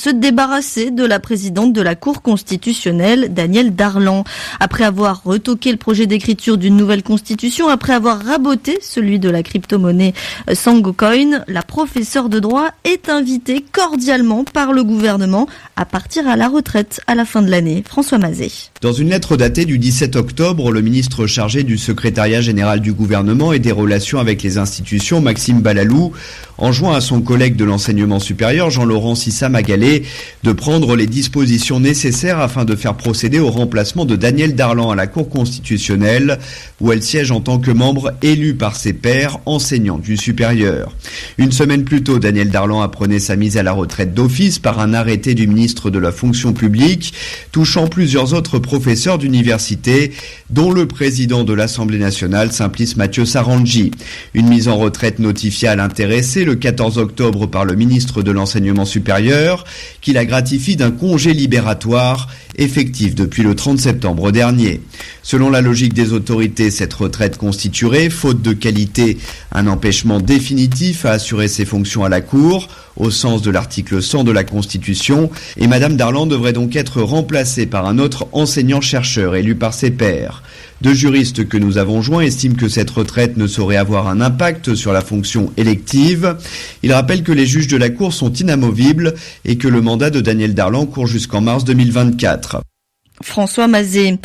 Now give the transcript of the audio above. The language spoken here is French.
se débarrasser de la présidente de la Cour constitutionnelle, Danielle Darlan. Après avoir retoqué le projet d'écriture d'une nouvelle constitution, après avoir raboté celui de la crypto-monnaie Sangocoin, la professeure de droit est invitée cordialement par le gouvernement à partir à la retraite à la fin de l'année. François Mazet. Dans une lettre datée du 17 octobre, le ministre chargé du secrétariat général du gouvernement et des relations avec les institutions, Maxime Balalou, enjoint à son collègue de l'enseignement supérieur, Jean-Laurent Sissa-Magalé, de prendre les dispositions nécessaires afin de faire procéder au remplacement de Danielle Darlan à la Cour constitutionnelle, où elle siège en tant que membre élu par ses pairs, enseignants du supérieur. Une semaine plus tôt, Danielle Darlan apprenait sa mise à la retraite d'office par un arrêté du ministre de la fonction publique, touchant plusieurs autres professeurs d'université, dont le président de l'Assemblée nationale, Simplice Mathieu Sarandji. Une mise en retraite notifiée à l'intéressé le 14 octobre par le ministre de l'Enseignement supérieur, qui la gratifie d'un congé libératoire effectif depuis le 30 septembre dernier. Selon la logique des autorités, cette retraite constituerait, faute de qualité, un empêchement définitif à assurer ses fonctions à la Cour, au sens de l'article 100 de la Constitution, et Madame Darlan devrait donc être remplacée par un autre enseignant-chercheur élu par ses pairs. Deux juristes que nous avons joints estiment que cette retraite ne saurait avoir un impact sur la fonction élective. Ils rappellent que les juges de la Cour sont inamovibles et que le mandat de Danielle Darlan court jusqu'en mars 2024. François Mazet.